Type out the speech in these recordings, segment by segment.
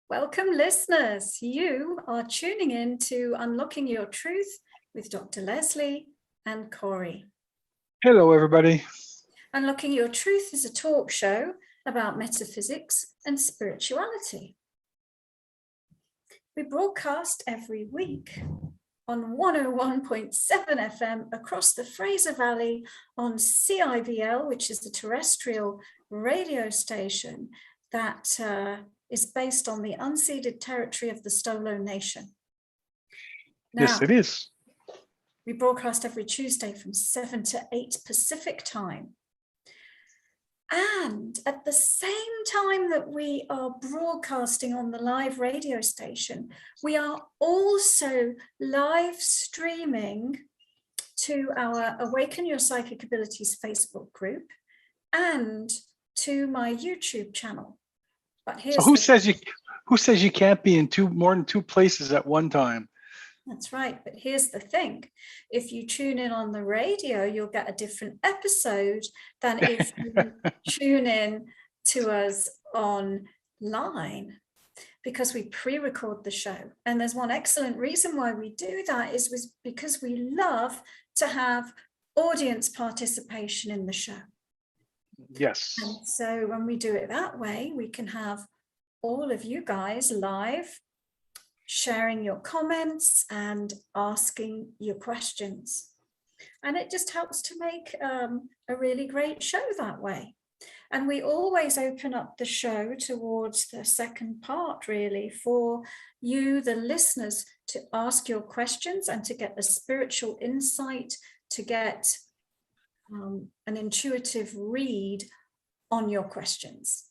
Welcome, listeners. You are tuning in to Unlocking Your Truth with Dr. Leslie and Corey. Hello, everybody. Unlocking Your Truth is a talk show about metaphysics and spirituality. We broadcast every week on 101.7 FM across the Fraser Valley on CIVL, which is the terrestrial radio station that is based on the unceded territory of the Stolo Nation. Now, Yes, it is. We broadcast every Tuesday from 7 to 8 Pacific time. And at the same time that we are broadcasting on the live radio station, we are also live streaming to our Awaken Your Psychic Abilities Facebook group and to my YouTube channel. But here's so who says you can't be in more than two places at one time? That's right. But here's the thing. If you tune in on the radio, you'll get a different episode than if you tune in to us online, because we pre-record the show. And there's one excellent reason why we do that is because we love to have audience participation in the show. Yes. And so when we do it that way, we can have all of you guys live, sharing your comments and asking your questions. And it just helps to make a really great show that way. And we always open up the show towards the second part, really, for you, the listeners, to ask your questions and to get a spiritual insight, to get an intuitive read on your questions.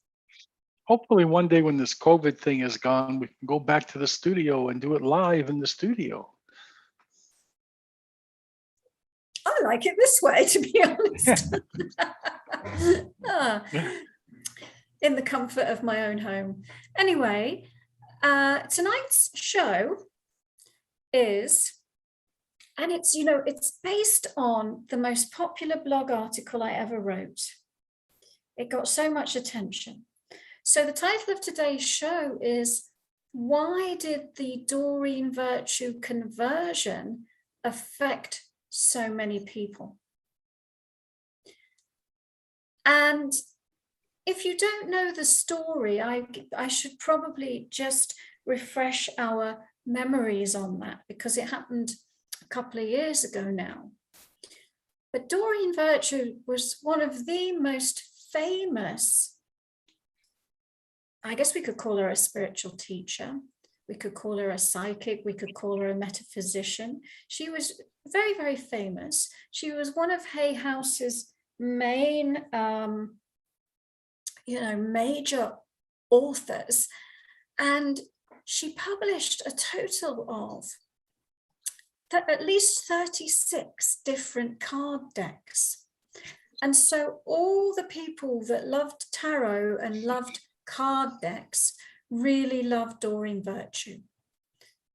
Hopefully one day when this COVID thing is gone, we can go back to the studio and do it live in the studio. I like it this way, to be honest. In the comfort of my own home. Anyway, tonight's show is, and it's based on the most popular blog article I ever wrote. It got so much attention. So the title of today's show is, why did the Doreen Virtue conversion affect so many people? And if you don't know the story, I should probably just refresh our memories on that, because it happened a couple of years ago now. But Doreen Virtue was one of the most famous, I guess we could call her a spiritual teacher. We could call her a psychic. We could call her a metaphysician. She was very, very famous. She was one of Hay House's main, major authors. And she published a total of at least 36 different card decks. And so all the people that loved tarot and loved card decks really loved Doreen Virtue.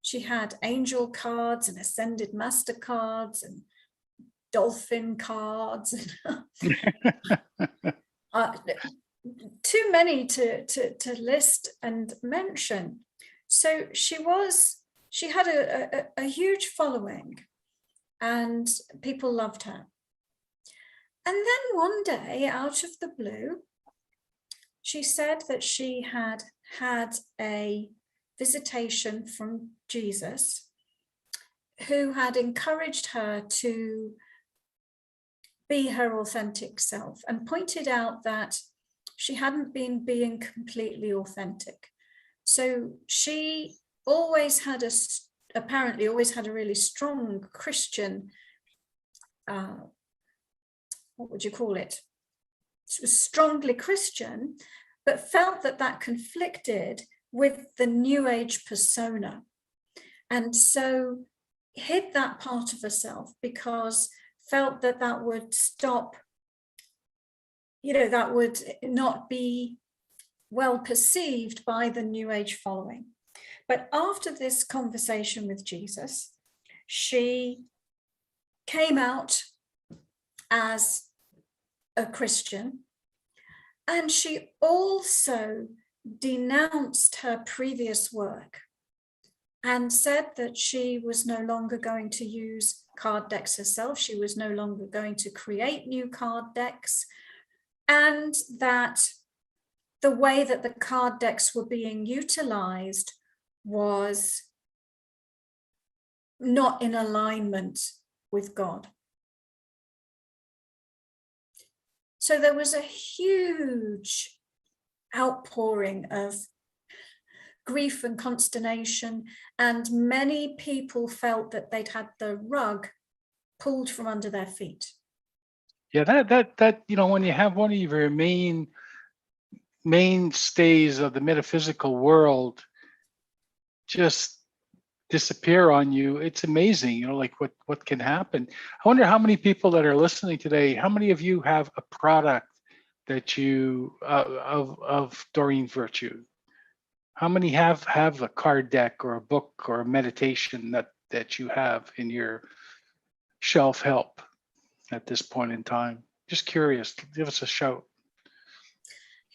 She had angel cards and ascended master cards and dolphin cards, too many to list and mention. So she had a huge following and people loved her. And then one day, out of the blue, she said that she had a visitation from Jesus, who had encouraged her to be her authentic self and pointed out that she hadn't been being completely authentic. So she apparently always had a really strong Christian, what would you call it? She was strongly Christian, but felt that conflicted with the New Age persona. And so hid that part of herself because felt that would stop, that would not be well perceived by the New Age following. But after this conversation with Jesus, she came out as a Christian, and she also denounced her previous work and said that she was no longer going to use card decks herself. She was no longer going to create new card decks, and that the way that the card decks were being utilized was not in alignment with God. So there was a huge outpouring of grief and consternation, and many people felt that they'd had the rug pulled from under their feet. Yeah, that when you have one of your mainstays of the metaphysical world just disappear on you, it's amazing, like what can happen. I wonder how many people that are listening today, how many of you have a product that you of Doreen Virtue? How many have a card deck or a book or a meditation that you have in your shelf help at this point in time? Just curious, give us a shout.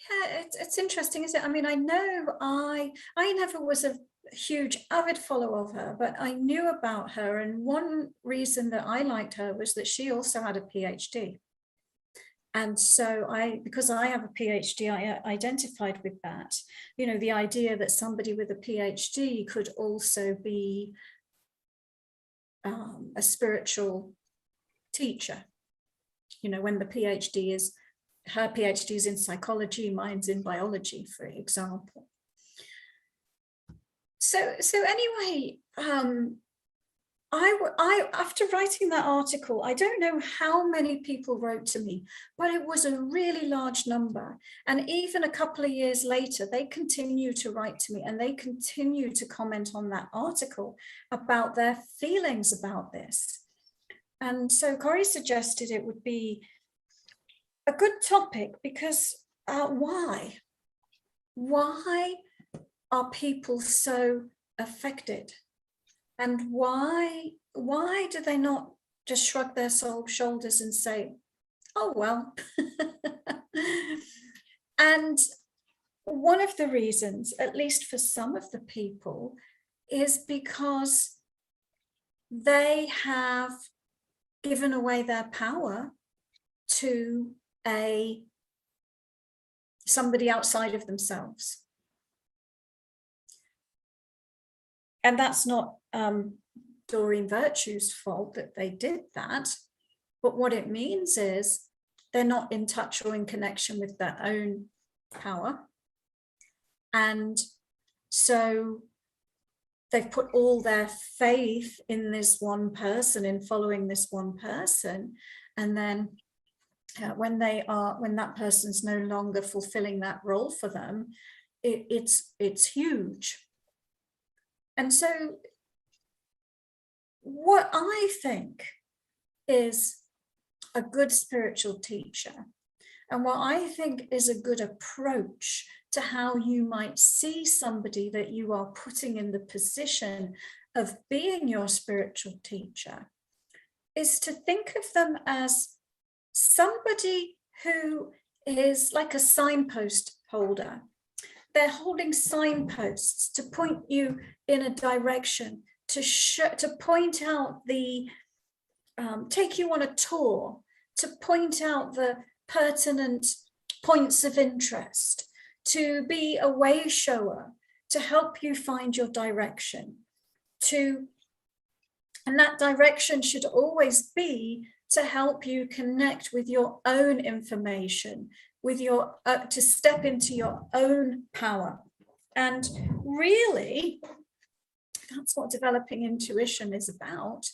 Yeah, it's interesting, isn't it? I mean, I know I never was a huge avid follower of her, but I knew about her, and one reason that I liked her was that she also had a PhD. And so because I have a PhD, I identified with that. The idea that somebody with a PhD could also be a spiritual teacher. When her PhD is in psychology, mine's in biology, for example. So anyway, I after writing that article, I don't know how many people wrote to me, but it was a really large number. And even a couple of years later, they continue to write to me, and they continue to comment on that article about their feelings about this. And so Corey suggested it would be a good topic because why? Why are people so affected? And why do they not just shrug their shoulders and say, oh, well? And one of the reasons, at least for some of the people, is because they have given away their power to somebody outside of themselves. And that's not Doreen Virtue's fault that they did that. But what it means is they're not in touch or in connection with their own power. And so they've put all their faith in this one person, in following this one person. And then when that person's no longer fulfilling that role for them, it's huge. And so what I think is a good spiritual teacher, and what I think is a good approach to how you might see somebody that you are putting in the position of being your spiritual teacher, is to think of them as somebody who is like a signpost holder. They're holding signposts to point you in a direction, to point out take you on a tour, to point out the pertinent points of interest, to be a way shower, to help you find your direction. And that direction should always be to help you connect with your own information, with to step into your own power. And really, that's what developing intuition is about.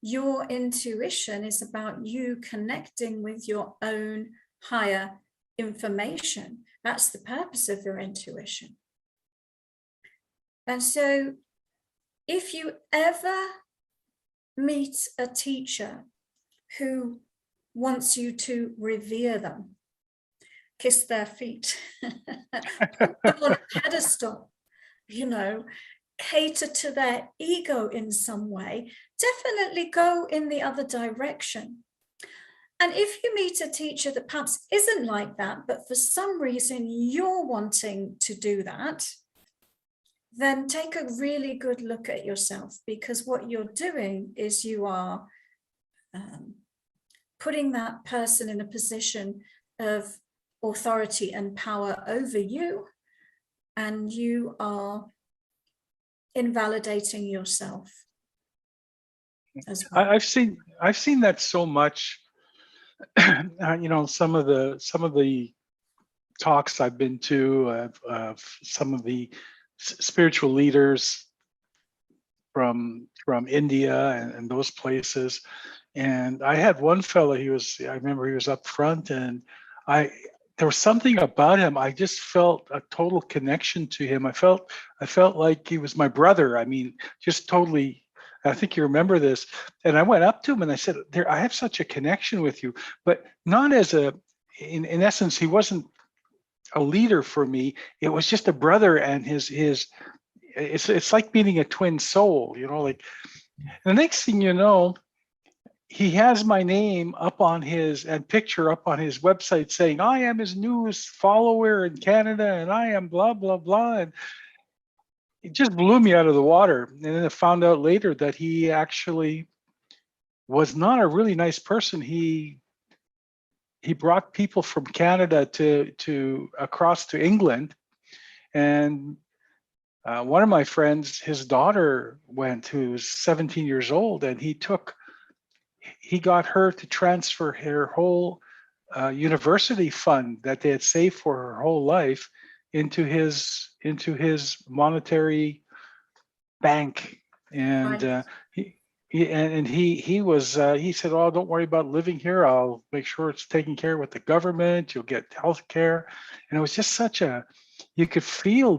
Your intuition is about you connecting with your own higher information. That's the purpose of your intuition. And so if you ever meet a teacher who wants you to revere them, kiss their feet, put them on a pedestal, cater to their ego in some way, definitely go in the other direction. And if you meet a teacher that perhaps isn't like that, but for some reason you're wanting to do that, then take a really good look at yourself, because what you're doing is you are putting that person in a position of authority and power over you, and you are invalidating yourself as well. I've seen that so much. You know, some of the talks I've been to of some of the spiritual leaders from India and those places. And I had one fellow, I remember he was up front, and there was something about him. I just felt a total connection to him. I felt like he was my brother. I mean, just totally. I think you remember this. And I went up to him and I said, I have such a connection with you, but not as in essence, he wasn't a leader for me. It was just a brother, and it's like meeting a twin soul, you know, like the next thing you know, he has my name up on and picture up on his website saying, I am his newest follower in Canada and I am blah, blah, blah. And it just blew me out of the water. And then I found out later that he actually was not a really nice person. He brought people from Canada to across to England. And one of my friends, his daughter who's 17 years old, and he got her to transfer her whole university fund that they had saved for her whole life into his monetary bank. And Right. he said, oh, don't worry about living here. I'll make sure it's taken care of with the government. You'll get health care. And it was just you could feel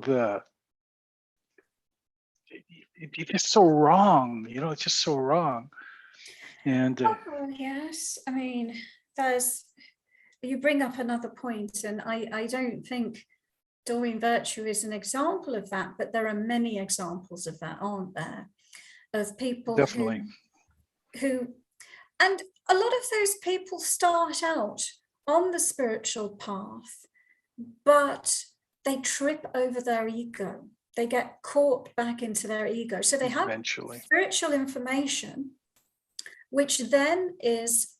it's just so wrong. You know, it's just so wrong. And Oh, yes. I mean, you bring up another point, and I don't think Doreen Virtue is an example of that, but there are many examples of that, aren't there? Of people definitely. who, and a lot of those people start out on the spiritual path, but they trip over their ego. They get caught back into their ego. So they have Eventually spiritual information, which then is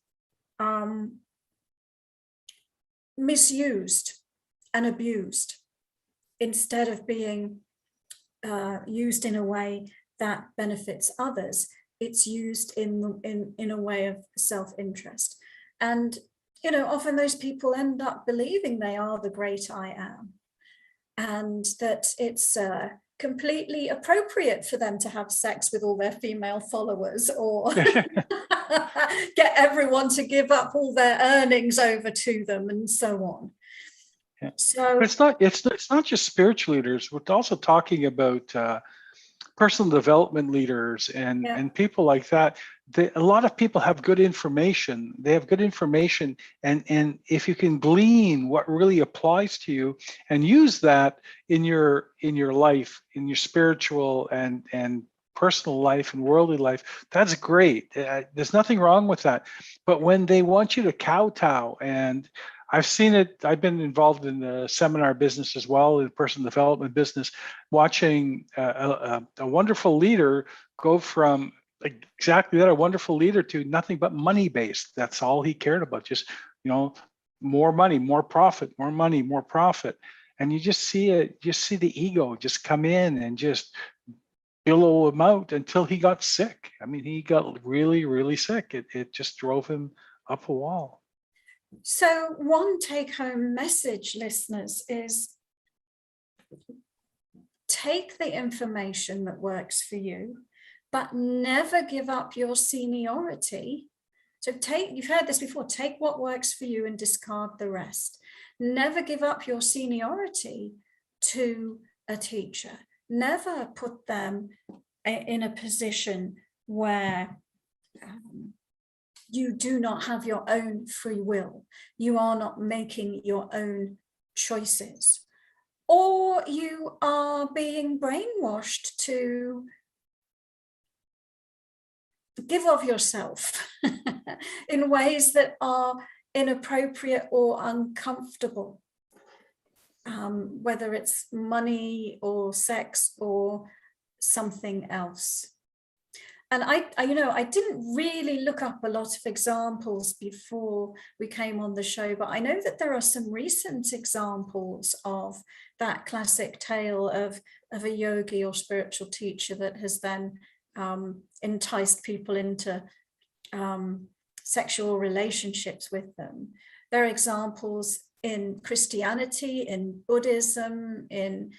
misused and abused instead of being used in a way that benefits others. It's used in a way of self-interest. And, you know, often those people end up believing they are the great I am, and that it's completely appropriate for them to have sex with all their female followers, or get everyone to give up all their earnings over to them, and so on. Yeah. So But it's not just spiritual leaders. We're also talking about personal development leaders and people like that. A lot of people have good information. They have good information, and if you can glean what really applies to you and use that in your life, in your spiritual and personal life and worldly life, that's great. There's nothing wrong with that. But when they want you to kowtow, and I've seen it, I've been involved in the seminar business as well, in personal development business, watching a wonderful leader go from exactly that, a wonderful leader, to nothing but money based. That's all he cared about. Just, you know, more money, more profit, more money, more profit. And you just see the ego just come in and just billow him out until he got sick. I mean, he got really, really sick. It just drove him up a wall. So one take-home message, listeners, is take the information that works for you, but never give up your seniority. So you've heard this before, take what works for you and discard the rest. Never give up your seniority to a teacher. Never put them in a position where you do not have your own free will. You are not making your own choices, or you are being brainwashed to give of yourself in ways that are inappropriate or uncomfortable, whether it's money or sex or something else. And I didn't really look up a lot of examples before we came on the show, but I know that there are some recent examples of that classic tale of a yogi or spiritual teacher that has then enticed people into sexual relationships with them. There are examples in Christianity, in Buddhism, in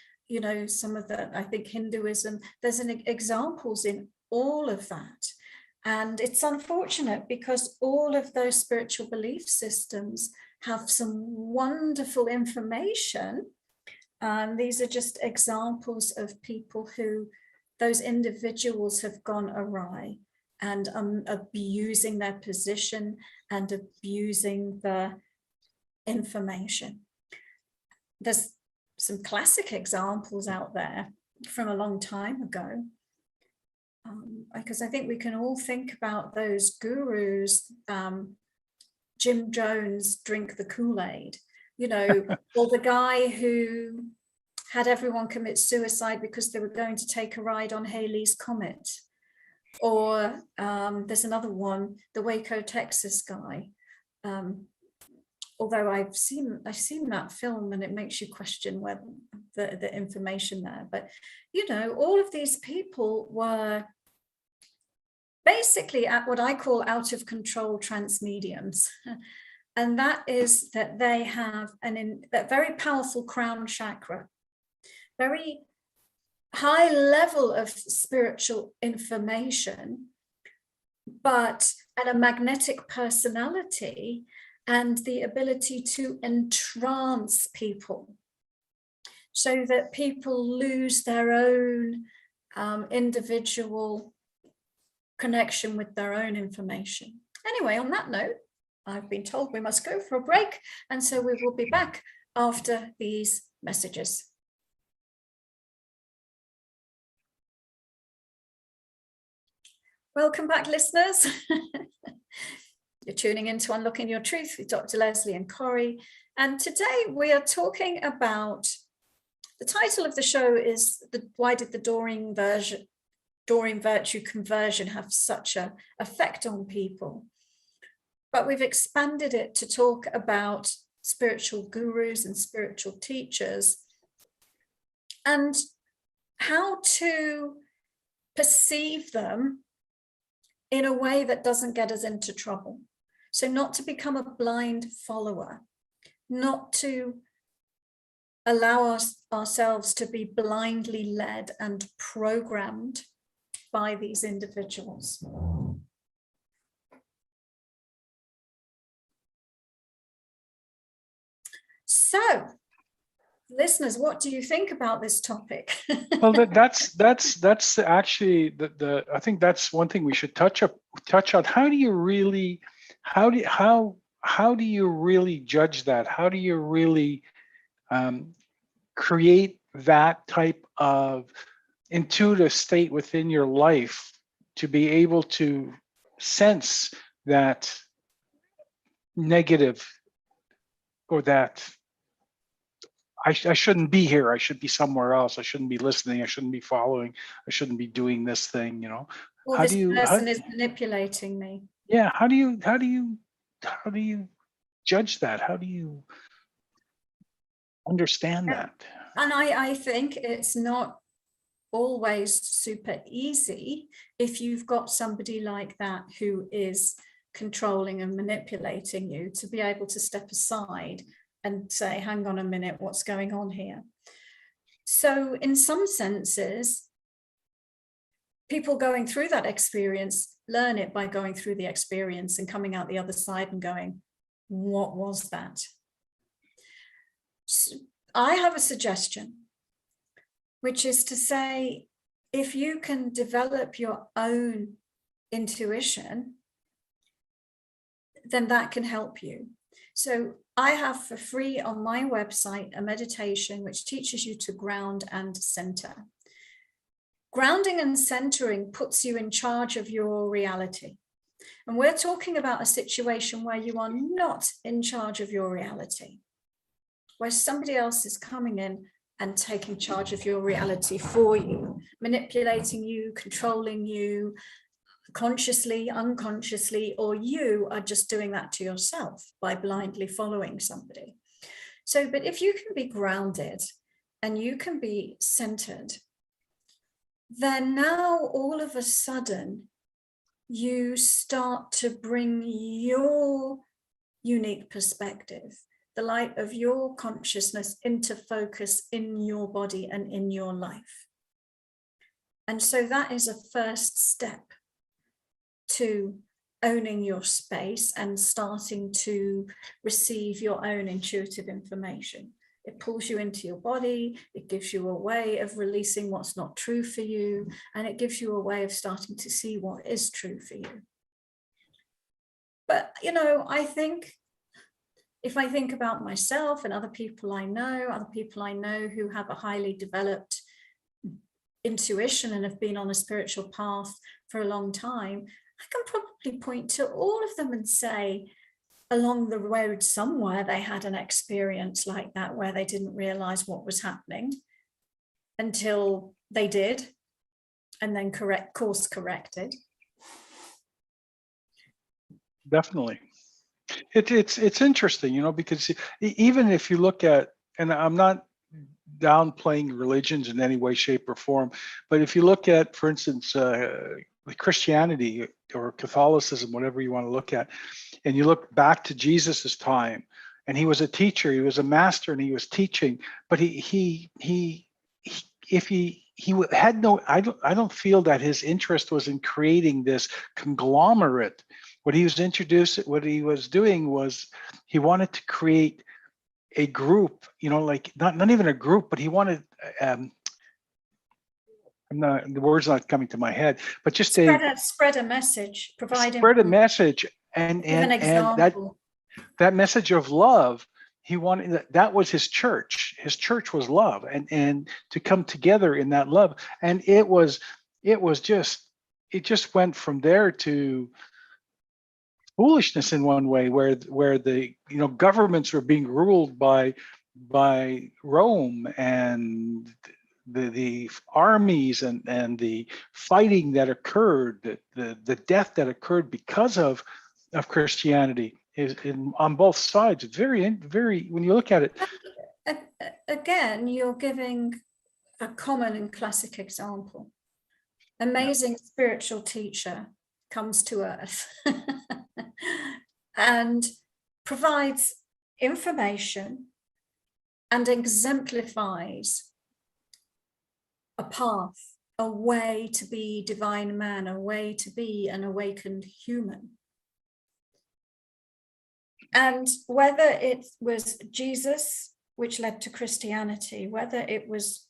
some of the, I think, Hinduism. There's examples in all of that. And it's unfortunate because all of those spiritual belief systems have some wonderful information. And these are just examples of people who those individuals have gone awry and abusing their position and abusing the information. There's some classic examples out there from a long time ago. Because I think we can all think about those gurus, Jim Jones, drink the Kool-Aid, or the guy who had everyone commit suicide because they were going to take a ride on Halley's Comet. Or there's another one, the Waco, Texas guy. Although I've seen that film and it makes you question whether the information there. But, all of these people were basically at what I call out of control trance mediums. And that is that they have that very powerful crown chakra, very high level of spiritual information, but and a magnetic personality and the ability to entrance people so that people lose their own individual connection with their own information. Anyway, on that note, I've been told we must go for a break, and so we will be back after these messages. Welcome back, listeners. You're tuning in to Unlocking Your Truth with Dr. Leslie and Corrie. And today we are talking about, the title of the show is Why Did the Doreen Virtue conversion have such an effect on people? But we've expanded it to talk about spiritual gurus and spiritual teachers and how to perceive them in a way that doesn't get us into trouble. So not to become a blind follower, not to allow ourselves to be blindly led and programmed by these individuals. So, listeners, what do you think about this topic? Well, that's actually the I think that's one thing we should touch on. How do you really judge that? How do you really create that type of intuitive state within your life to be able to sense that negative, or that I shouldn't be here, I should be somewhere else, I shouldn't be listening, I shouldn't be following, I shouldn't be doing this thing, Or how this do you person is manipulating me? Yeah, how do you judge that? How do you understand that? And I think it's not always super easy if you've got somebody like that who is controlling and manipulating you, to be able to step aside and say, hang on a minute, what's going on here? So in some senses, people going through that experience learn it by going through the experience and coming out the other side and going, what was that? So I have a suggestion, which is to say, if you can develop your own intuition, then that can help you. So I have for free on my website a meditation which teaches you to ground and center. Grounding and centering puts you in charge of your reality. And we're talking about a situation where you are not in charge of your reality, where somebody else is coming in and taking charge of your reality for you, manipulating you, controlling you, consciously, unconsciously, or you are just doing that to yourself by blindly following somebody. So, but if you can be grounded and you can be centered, then now all of a sudden you start to bring your unique perspective, the light of your consciousness, into focus in your body and in your life. And so that is a first step to owning your space and starting to receive your own intuitive information. It pulls you into your body, it gives you a way of releasing what's not true for you, and it gives you a way of starting to see what is true for you. But, you know, I think if I think about myself and other people I know who have a highly developed intuition and have been on a spiritual path for a long time, I can probably point to all of them and say, along the road somewhere, they had an experience like that where they didn't realize what was happening until they did, and then course corrected. Definitely. It's interesting, you know, because even if you look at, and I'm not downplaying religions in any way, shape, or form, but if you look at, for instance, Christianity or Catholicism, whatever you want to look at, and you look back to Jesus's time, and he was a teacher, he was a master, and he was teaching, but he had no, I don't feel that his interest was in creating this conglomerate. What he was doing was he wanted to create a group, you know, like not even a group, but he wanted, the word's not coming to my head, but just spread a message, spread a message, and that message of love. He wanted that was his church. His church was love, and to come together in that love. And it just went from there to foolishness in one way, where the governments were being ruled by Rome, and the armies and the fighting that occurred, the death that occurred because of Christianity is on both sides. Very when you look at it. Again, you're giving a common and classic example. Amazing spiritual teacher comes to earth and provides information and exemplifies a path, a way to be divine man, a way to be an awakened human. And whether it was Jesus, which led to Christianity, whether it was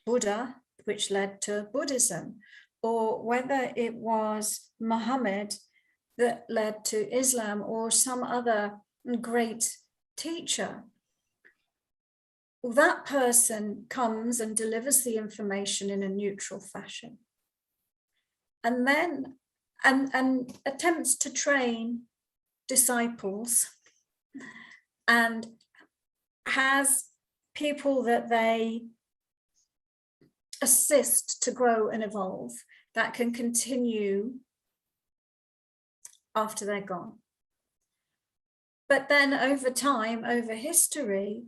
Buddha, which led to Buddhism, or whether it was Muhammad that led to Islam, or some other great teacher, that person comes and delivers the information in a neutral fashion, and then and attempts to train disciples, and has people that they assist to grow and evolve that can continue after they're gone. But then over time, over history,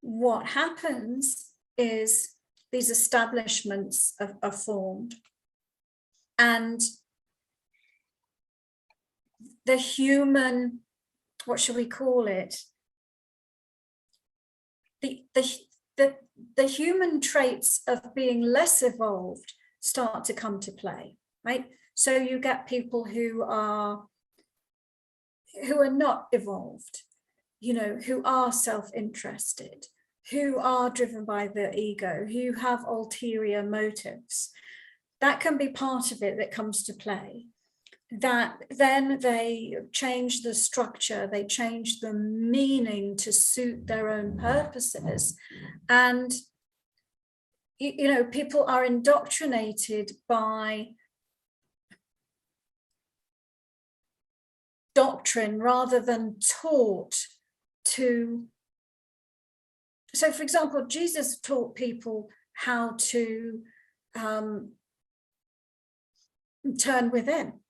what happens is these establishments are formed, and the human, what shall we call it? The human traits of being less evolved start to come to play, right? So you get people who are not evolved, who are self-interested, who are driven by the ego, who have ulterior motives. That can be part of it that comes to play. That then they change the structure, they change the meaning to suit their own purposes. And people are indoctrinated by doctrine rather than taught to. So, for example, Jesus taught people how to turn within,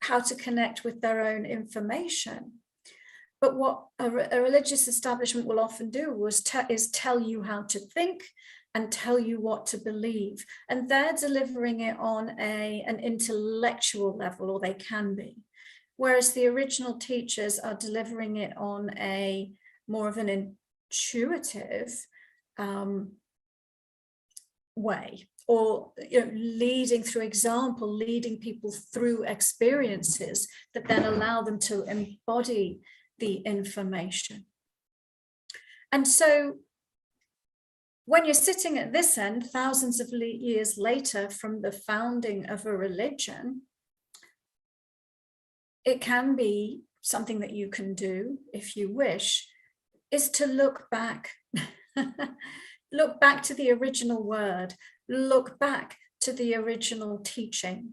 how to connect with their own information. But what a religious establishment will often do is tell you how to think and tell you what to believe. And they're delivering it on an intellectual level, or they can be. Whereas the original teachers are delivering it on a more of an intuitive way, or leading through example, leading people through experiences that then allow them to embody the information. And so when you're sitting at this end, thousands of years later from the founding of a religion, it can be something that you can do if you wish, is to look back, look back to the original word, look back to the original teaching.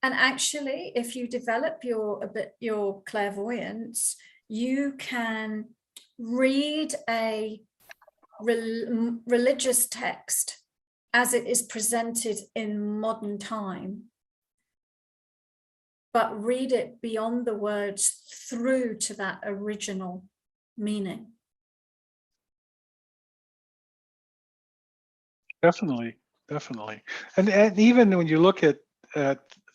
And actually, if you develop your clairvoyance, you can read a religious text as it is presented in modern time, but read it beyond the words through to that original meaning. Definitely. And even when you look at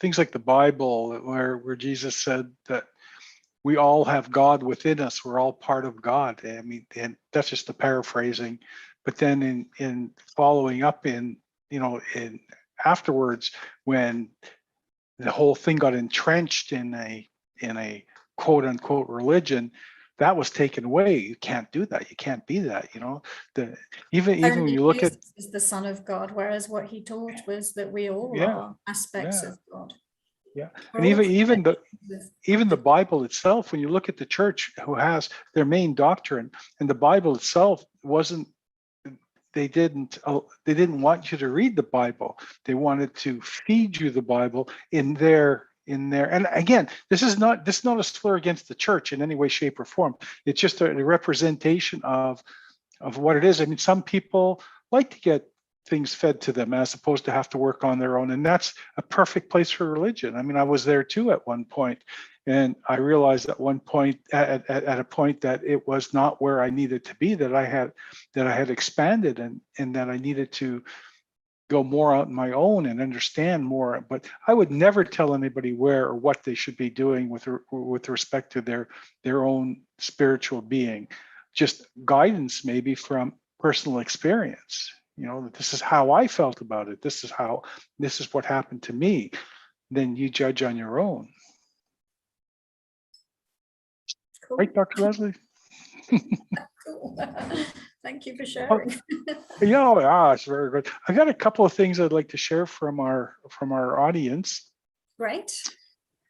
things like the Bible, where Jesus said that we all have God within us, we're all part of God. I mean, and that's just the paraphrasing. But then in following up in afterwards, when the whole thing got entrenched in a quote unquote religion, that was taken away. You can't do that. You can't be that. Even when you look at is the Son of God, whereas what he taught was that we all are aspects of God. Yeah, and even the Bible itself, when you look at the church, who has their main doctrine, and the Bible itself wasn't. They didn't want you to read the Bible. They wanted to feed you the Bible in their. And again, this is not a slur against the church in any way, shape, or form. It's just a representation of what it is. I mean, some people like to get things fed to them as opposed to have to work on their own, and that's a perfect place for religion. I mean, I was there too at one point, and I realized at one point, at a point, that it was not where I needed to be. That I had expanded, and that I needed to go more out on my own and understand more. But I would never tell anybody where or what they should be doing with respect to their own spiritual being. Just guidance, maybe from personal experience. This is how I felt about it. This is what happened to me. Then you judge on your own. Cool. Right, Dr. Leslie? Cool. Thank you for sharing. It's very good. I got a couple of things I'd like to share from our audience. Great.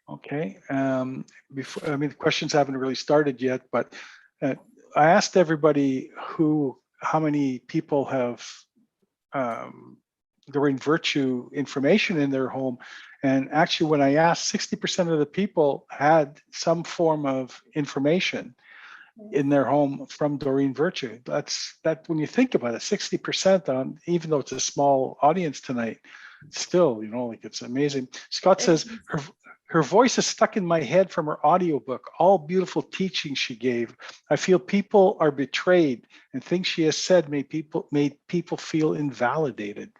Okay. The questions haven't really started yet, but I asked everybody how many people have Doreen Virtue information in their home. And actually, when I asked, 60% of the people had some form of information in their home from Doreen Virtue. That when you think about it, 60% on, even though it's a small audience tonight, still, it's amazing. Scott says her voice is stuck in my head from her audiobook, all beautiful teaching she gave. I feel people are betrayed, and things she has said made people feel invalidated.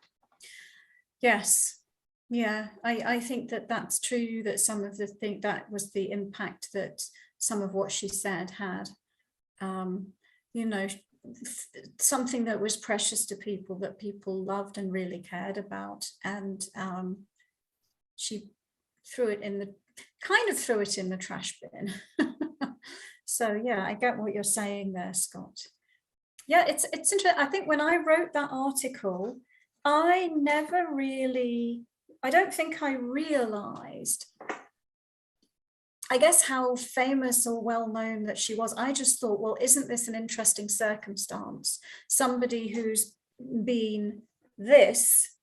Yes. Yeah, I think that's true, that some of that was the impact that some of what she said had. Something that was precious to people, that people loved and really cared about, and she threw it in the trash bin. So yeah, I get what you're saying there, Scott. Yeah, it's interesting. I think when I wrote that article, I don't think I realized, I guess, how famous or well known that she was. I just thought, well, isn't this an interesting circumstance? Somebody who's been this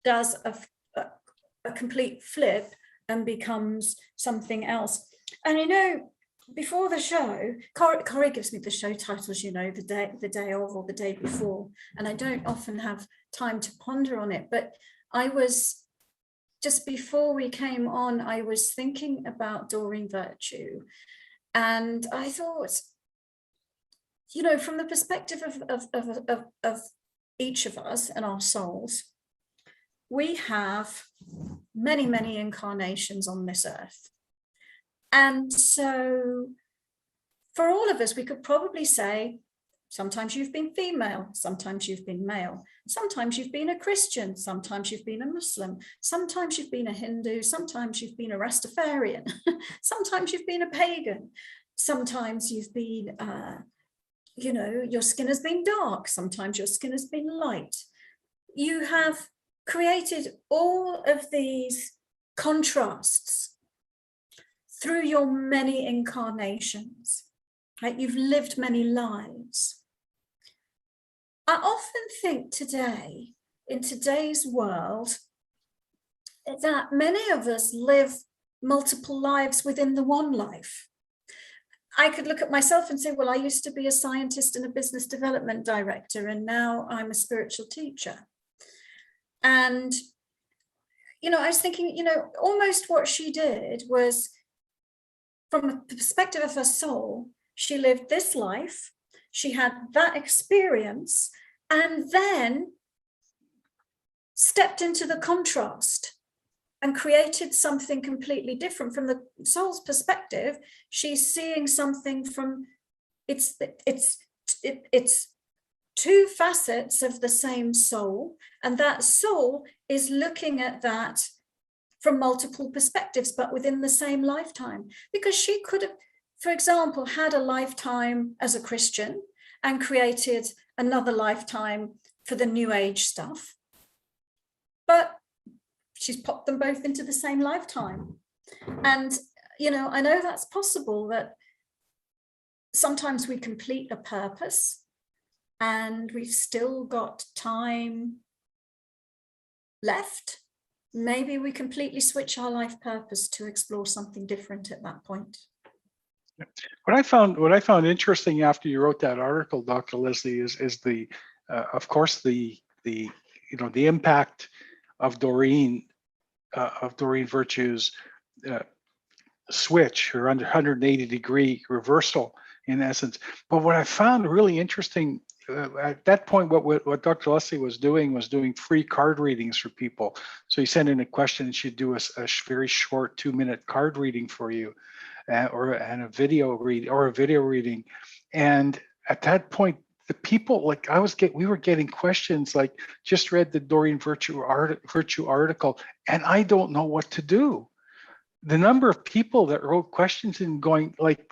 does a complete flip and becomes something else. And you know, before the show, Corey gives me the show titles, you know, the day of or the day before, and I don't often have time to ponder on it. But I was, just before we came on, I was thinking about Doreen Virtue, and I thought, you know, from the perspective of each of us and our souls, we have many, many incarnations on this earth. And so for all of us, we could probably say, sometimes you've been female, sometimes you've been male, sometimes you've been a Christian, sometimes you've been a Muslim, sometimes you've been a Hindu, sometimes you've been a Rastafarian, sometimes you've been a pagan, sometimes you've been, you know, your skin has been dark, sometimes your skin has been light. You have created all of these contrasts through your many incarnations, right? You've lived many lives. I often think today, in today's world, that many of us live multiple lives within the one life. I could look at myself and say, well, I used to be a scientist and a business development director, and now I'm a spiritual teacher. And, you know, I was thinking, you know, almost what she did was, from the perspective of her soul, she lived this life, she had that experience, and then stepped into the contrast and created something completely different. From the soul's perspective, she's seeing something from, it's two facets of the same soul, and that soul is looking at that from multiple perspectives, but within the same lifetime. Because she could have, for example, had a lifetime as a Christian and created another lifetime for the New Age stuff, but she's popped them both into the same lifetime. And, you know, I know that's possible, that sometimes we complete a purpose and we've still got time left. Maybe we completely switch our life purpose to explore something different at that point. What I found interesting after you wrote that article, Dr. Leslie, is the of course the you know, the impact of Doreen Virtue's switch, her 180-degree reversal in essence. But what I found really interesting at that point, what Dr. Leslie was doing free card readings for people. So you send in a question and she'd do a very short 2-minute card reading for you, or a video reading. And at that point, the people, like we were getting questions like, just read the Doreen Virtue article, and I don't know what to do. The number of people that wrote questions and going like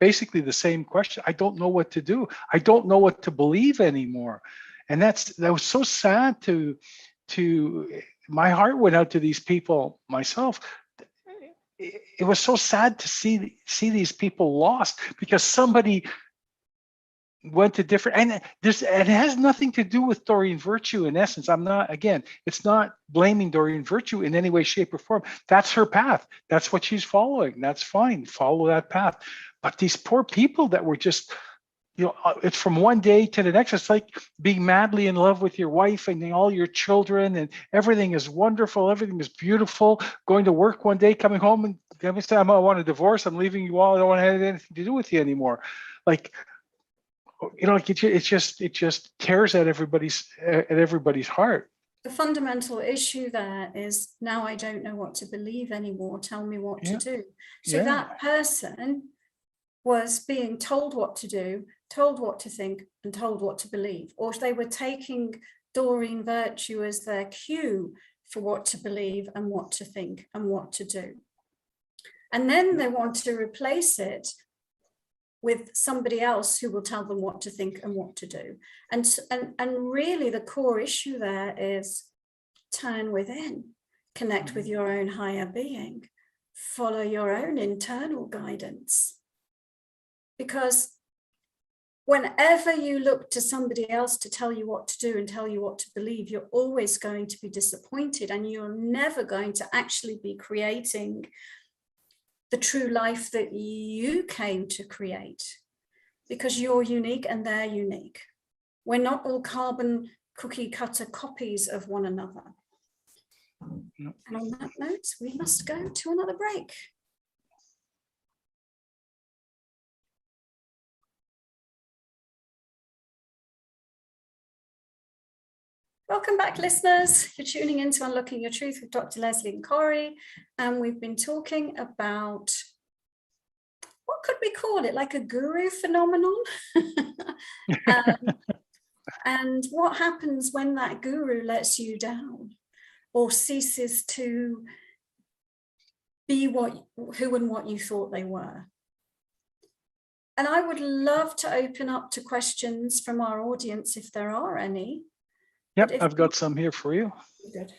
basically the same question. I don't know what to do. I don't know what to believe anymore. And that was so sad to my heart went out to these people myself. It was so sad to see these people lost because somebody went to different, and it has nothing to do with Doreen Virtue in essence. It's not blaming Doreen Virtue in any way, shape, or form. That's her path. That's what she's following. That's fine. Follow that path. But these poor people that were just, you know, it's from one day to the next. It's like being madly in love with your wife and all your children, and everything is wonderful. Everything is beautiful. Going to work one day, coming home and every time I want a divorce, I'm leaving you all. I don't want to have anything to do with you anymore. Like, you know, like it just tears at everybody's heart. The fundamental issue there is, now I don't know what to believe anymore. Tell me what to do. So that person was being told what to do, told what to think, and told what to believe. Or they were taking Doreen Virtue as their cue for what to believe and what to think and what to do. And then they want to replace it with somebody else who will tell them what to think and what to do. And really the core issue there is turn within, connect with your own higher being, follow your own internal guidance. Because whenever you look to somebody else to tell you what to do and tell you what to believe, you're always going to be disappointed, and you're never going to actually be creating the true life that you came to create, because you're unique and they're unique. We're not all carbon cookie cutter copies of one another. And on that note, we must go to another break. Welcome back, listeners. You're tuning in to Unlocking Your Truth with Dr. Leslie and Corey. And we've been talking about, what could we call it? Like a guru phenomenon? And what happens when that guru lets you down or ceases to be who and what you thought they were. And I would love to open up to questions from our audience if there are any. Yep, I've got some here for you. Good.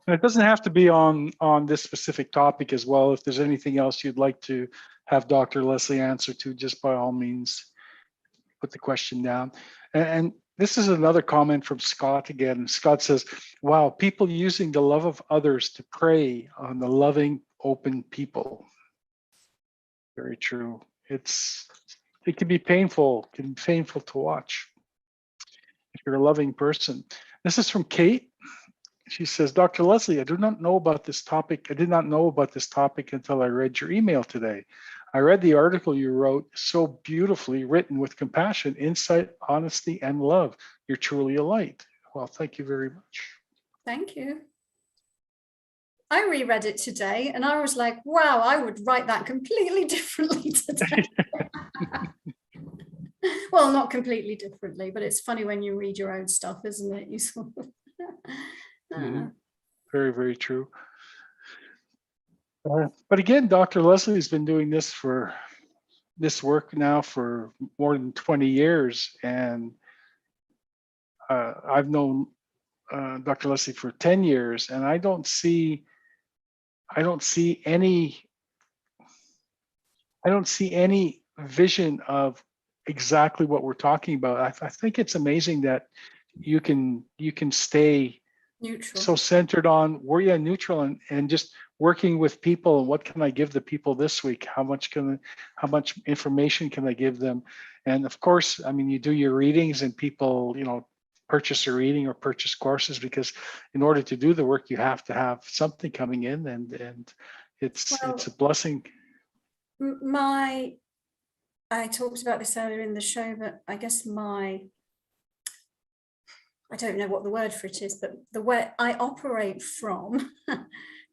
And it doesn't have to be on this specific topic as well. If there's anything else you'd like to have Dr. Leslie answer to, just by all means, put the question down. And this is another comment from Scott again. Scott says, wow, people using the love of others to prey on the loving, open people. Very true. It can be painful, to watch if you're a loving person. This is from Kate. She says, Dr. Leslie, I did not know about this topic until I read your email today. I read the article you wrote, so beautifully written with compassion, insight, honesty, and love. You're truly a light. Well, thank you very much. Thank you. I reread it today and I was like, wow, I would write that completely differently today. Well, not completely differently, but it's funny when you read your own stuff, isn't it? You sort of Very, very true. But again, Dr. Leslie's been doing this work now for more than 20 years. And I've known Dr. Leslie for 10 years, and I don't see any vision of exactly what we're talking about. I think it's amazing that you can stay neutral, so centered on neutral and just working with people. And what can I give the people this week? How much information can I give them? And of course, I mean, you do your readings and people, purchase a reading or purchase courses, because in order to do the work, you have to have something coming in, and it's a blessing. I talked about this earlier in the show, but I guess I don't know what the word for it is, but the way I operate from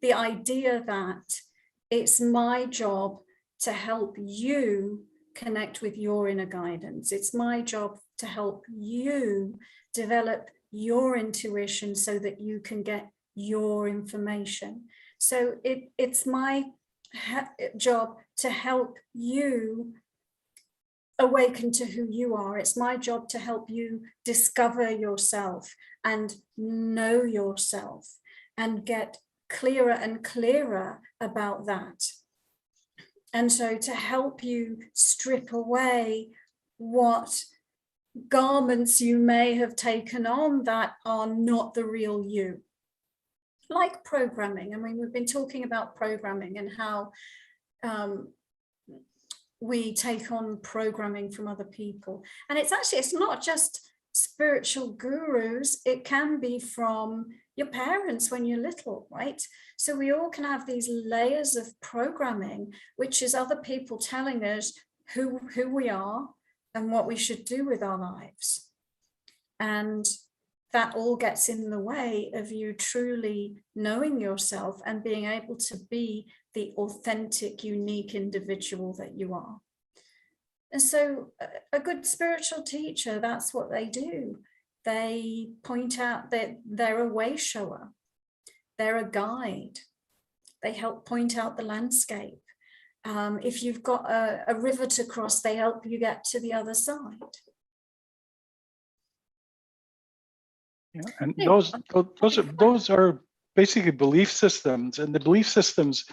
the idea that it's my job to help you connect with your inner guidance. It's my job to help you develop your intuition so that you can get your information. So it's my job to help you awaken to who you are. It's my job to help you discover yourself and know yourself and get clearer and clearer about that. And so to help you strip away what garments you may have taken on that are not the real you. Like programming. I mean, we've been talking about programming and how we take on programming from other people. And it's not just spiritual gurus. It can be from your parents when you're little, right? So we all can have these layers of programming, which is other people telling us who we are and what we should do with our lives. And that all gets in the way of you truly knowing yourself and being able to be the authentic, unique individual that you are. And so a good spiritual teacher, that's what they do. They point out that they're a way shower. They're a guide. They help point out the landscape. If you've got a river to cross, they help you get to the other side. Yeah, and those are basically belief systems, and the belief systems,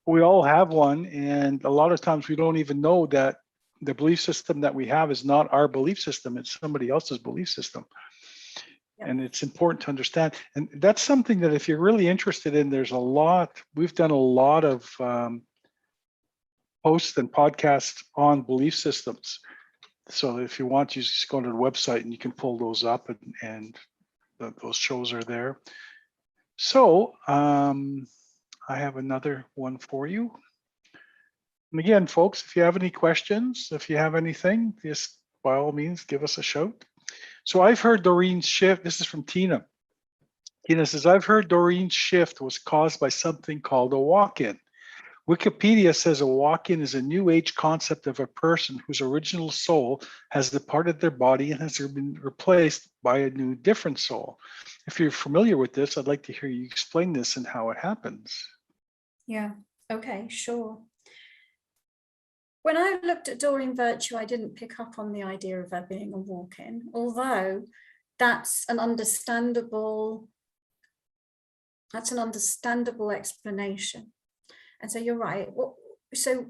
we all have one, and a lot of times we don't even know that the belief system that we have is not our belief system, it's somebody else's belief system. Yeah. And it's important to understand. And that's something that if you're really interested in, we've done a lot of posts and podcasts on belief systems. So if you want, you just go to the website and you can pull those up, and those shows are there. So I have another one for you. And again, folks, if you have any questions, if you have anything, just by all means, give us a shout. So I've heard Doreen's shift. This is from Tina. Tina says, I've heard Doreen's shift was caused by something called a walk-in. Wikipedia says a walk-in is a new age concept of a person whose original soul has departed their body and has been replaced by a new, different soul. If you're familiar with this, I'd like to hear you explain this and how it happens. Yeah, okay, sure. When I looked at Doreen Virtue, I didn't pick up on the idea of there being a walk-in, although that's an understandable explanation. And so you're right. So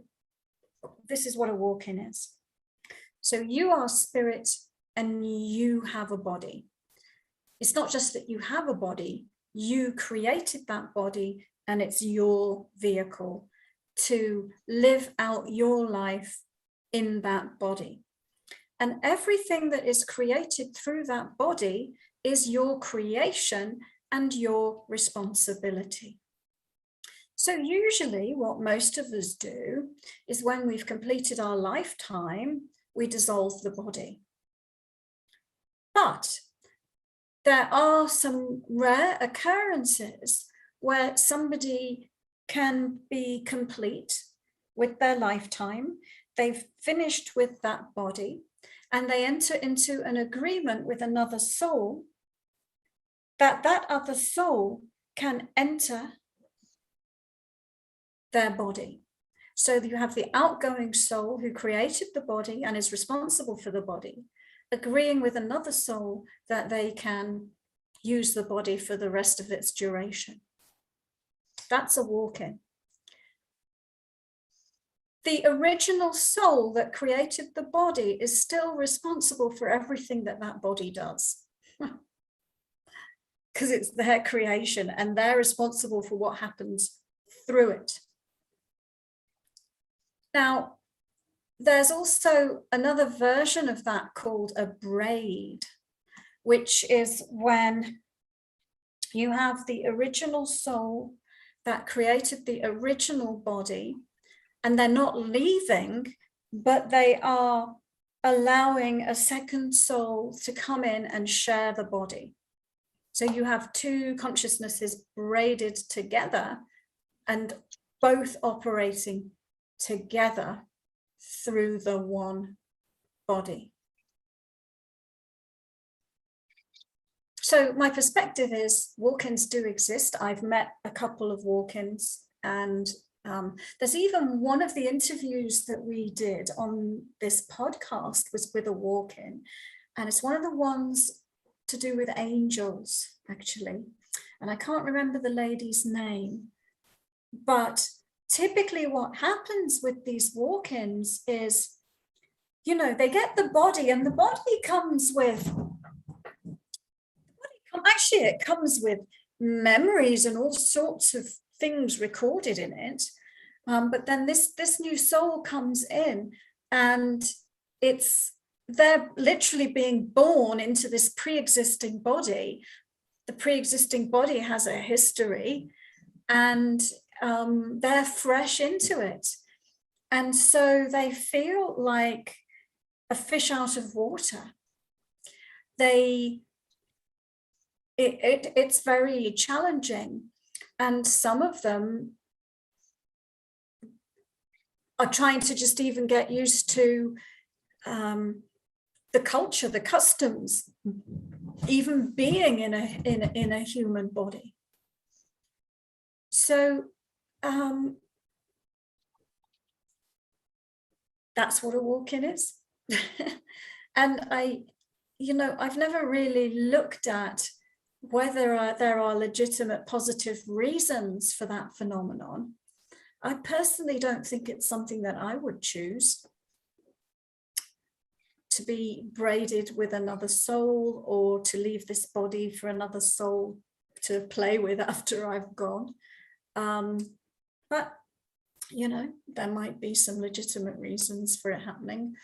this is what a walk-in is. So you are spirit and you have a body. It's not just that you have a body, you created that body and it's your vehicle to live out your life in that body. And everything that is created through that body is your creation and your responsibility. So usually what most of us do is when we've completed our lifetime, we dissolve the body. But there are some rare occurrences where somebody can be complete with their lifetime, they've finished with that body, and they enter into an agreement with another soul that other soul can enter their body. So you have the outgoing soul who created the body and is responsible for the body, agreeing with another soul that they can use the body for the rest of its duration. That's a walk-in. The original soul that created the body is still responsible for everything that body does. Because it's their creation and they're responsible for what happens through it. Now, there's also another version of that called a braid, which is when you have the original soul that created the original body, and they're not leaving, but they are allowing a second soul to come in and share the body. So you have two consciousnesses braided together and both operating together through the one body. So my perspective is walk-ins do exist. I've met a couple of walk-ins, and there's even one of the interviews that we did on this podcast was with a walk-in, and it's one of the ones to do with angels, actually. And I can't remember the lady's name, but typically what happens with these walk-ins is, you know, they get the body and the body comes with, actually it comes with memories and all sorts of things recorded in it. But then this new soul comes in and they're literally being born into this pre-existing body. The pre-existing body has a history and they're fresh into it. And so they feel like a fish out of water. It's very challenging. And some of them are trying to just even get used to the culture, the customs, even being in a human body. So that's what a walk-in is. And I've never really looked at whether there are legitimate positive reasons for that phenomenon. I personally don't think it's something that I would choose. to be braided with another soul, or to leave this body for another soul to play with after I've gone. But, you know, there might be some legitimate reasons for it happening,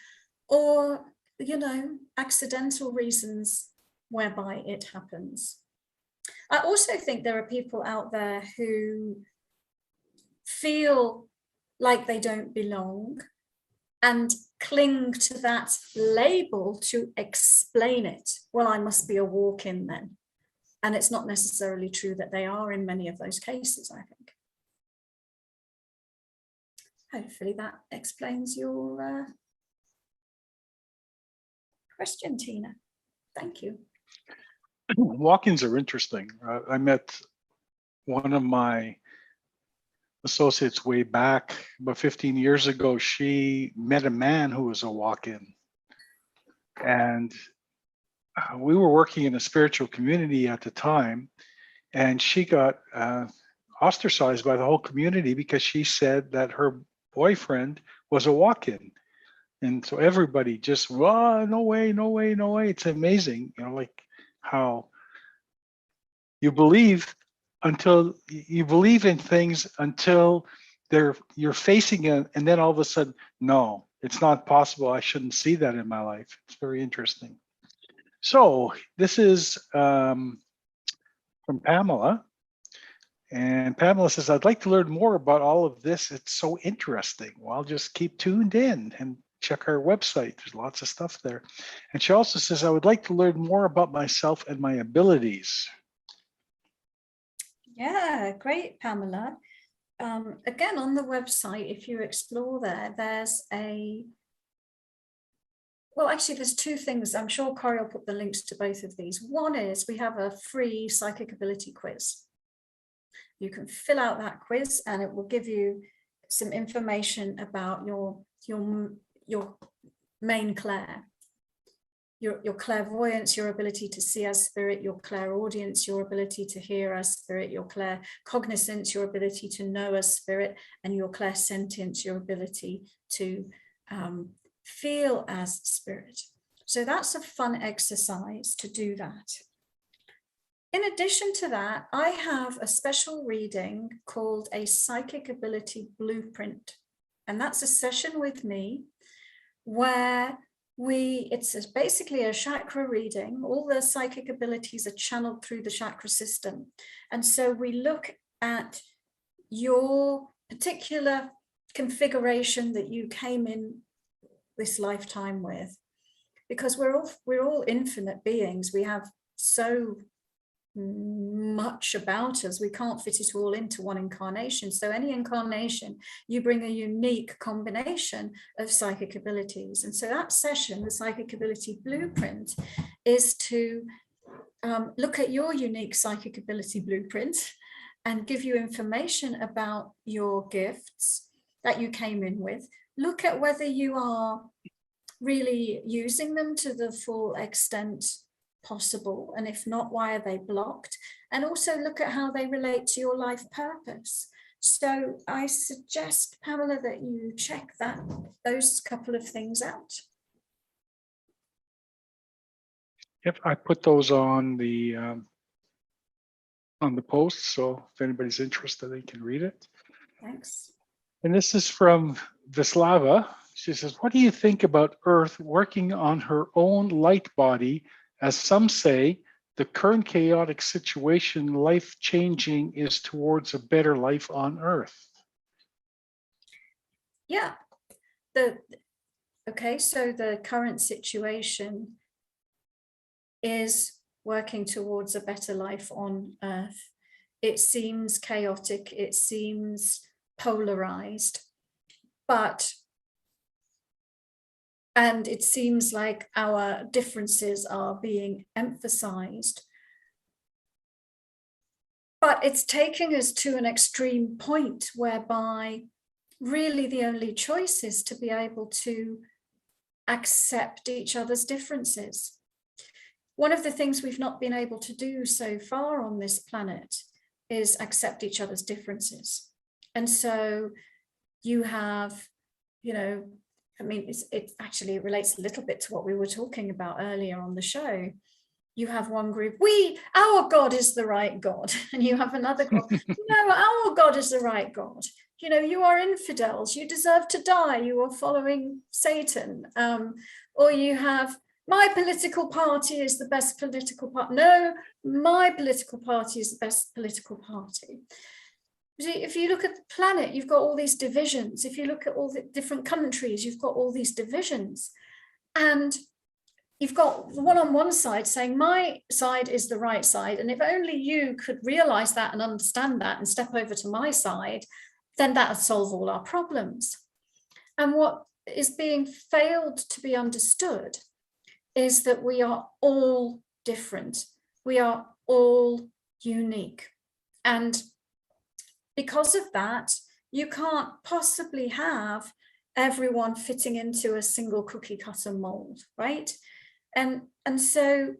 or, you know, accidental reasons whereby it happens. I also think there are people out there who feel like they don't belong and cling to that label to explain it. Well, I must be a walk-in then. And it's not necessarily true that they are in many of those cases, I think. Hopefully that explains your question, Tina. Thank you. Walk-ins are interesting. I met one of my associates way back about 15 years ago. She met a man who was a walk-in, and we were working in a spiritual community at the time, and she got ostracized by the whole community because she said that her boyfriend was a walk-in. And so everybody just, well, no way, no way, no way. It's amazing, you know, like how you believe in things until you're facing it, and then all of a sudden, no, it's not possible. I shouldn't see that in my life. It's very interesting. So this is from Pamela. And Pamela says, I'd like to learn more about all of this. It's so interesting. Well, just keep tuned in and check our website. There's lots of stuff there. And she also says, I would like to learn more about myself and my abilities. Yeah, great, Pamela. Again, on the website, if you explore there, there's there's two things. I'm sure Corey will put the links to both of these. One is we have a free psychic ability quiz. You can fill out that quiz and it will give you some information about your main clair, your clairvoyance, your ability to see as spirit, your clairaudience, your ability to hear as spirit, your claircognizance, your ability to know as spirit, and your clairsentience, your ability to feel as spirit. So that's a fun exercise to do that. In addition to that, I have a special reading called a Psychic Ability Blueprint. And that's a session with me where it's basically a chakra reading. All the psychic abilities are channeled through the chakra system. And so we look at your particular configuration that you came in this lifetime with, because we're all infinite beings. We have so much about us, we can't fit it all into one incarnation. So any incarnation, you bring a unique combination of psychic abilities. And so that session, the Psychic Ability Blueprint, is to look at your unique psychic ability blueprint and give you information about your gifts that you came in with. Look at whether you are really using them to the full extent possible, and if not, why are they blocked? And also look at how they relate to your life purpose. So I suggest, Pamela, that you check those couple of things out. Yep, I put those on the post, so if anybody's interested, they can read it. Thanks. And this is from Vislava. She says, what do you think about Earth working on her own light body? As some say, the current chaotic situation, life-changing, is towards a better life on Earth. Yeah. Okay, so the current situation is working towards a better life on Earth. It seems chaotic, it seems polarized, and it seems like our differences are being emphasized. But it's taking us to an extreme point whereby really the only choice is to be able to accept each other's differences. One of the things we've not been able to do so far on this planet is accept each other's differences. And so you have, I mean, it actually relates a little bit to what we were talking about earlier on the show. You have one group, our God is the right God. And you have another group, no, our God is the right God. You know, you are infidels, you deserve to die, you are following Satan. Or you have, my political party is the best political party. No, my political party is the best political party. If you look at the planet, you've got all these divisions. If you look at all the different countries, you've got all these divisions. And you've got the one on one side saying, my side is the right side. And if only you could realize that and understand that and step over to my side, then that would solve all our problems. And what is being failed to be understood is that we are all different. We are all unique. And because of that, you can't possibly have everyone fitting into a single cookie cutter mold, right? And so,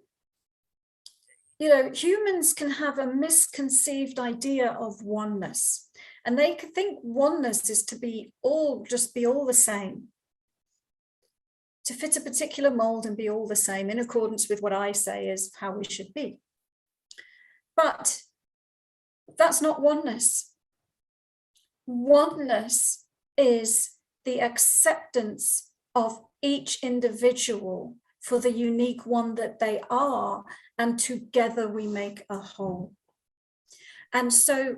you know, humans can have a misconceived idea of oneness, and they could think oneness is to be all the same, to fit a particular mold and be all the same in accordance with what I say is how we should be. But that's not oneness. Oneness is the acceptance of each individual for the unique one that they are, and together we make a whole. And so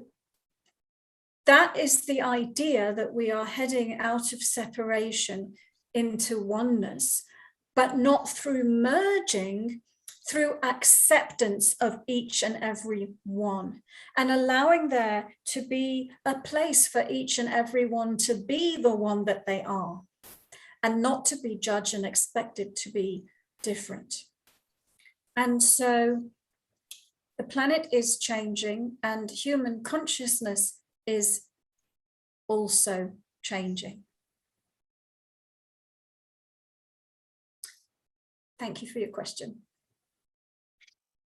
that is the idea, that we are heading out of separation into oneness, but not through merging, through acceptance of each and every one, and allowing there to be a place for each and every one to be the one that they are, and not to be judged and expected to be different. And so the planet is changing, and human consciousness is also changing. Thank you for your question.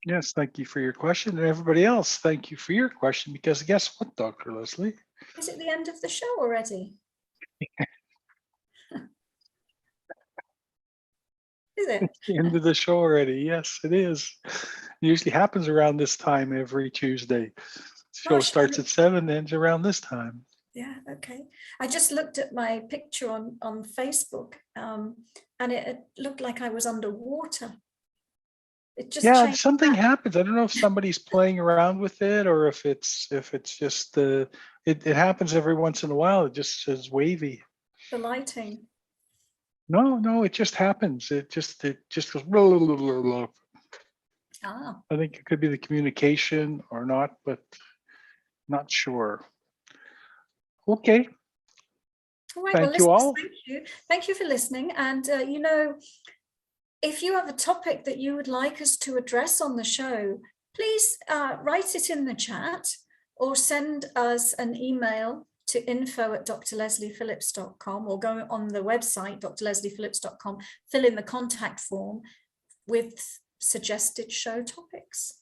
Yes, thank you for your question. And everybody else, thank you for your question, because guess what, Dr. Leslie? Is it the end of the show already? Is it? It's the end of the show already. Yes, it is. It usually happens around this time every Tuesday. The show starts at 7, ends around this time. Yeah, okay. I just looked at my picture on Facebook, and it looked like I was underwater. It just changed something back. happens. I don't know if somebody's playing around with it, or if it's just it happens every once in a while. It just says wavy. The lighting. No, it just happens. It just goes blah, blah, blah, blah. Ah. I think it could be the communication or not, but not sure. Okay. All right. Thank you all. Thank you. Thank you for listening. And you know, if you have a topic that you would like us to address on the show, please write it in the chat or send us an email to info@drlesliephillips.com, or go on the website, drlesliephillips.com, fill in the contact form with suggested show topics.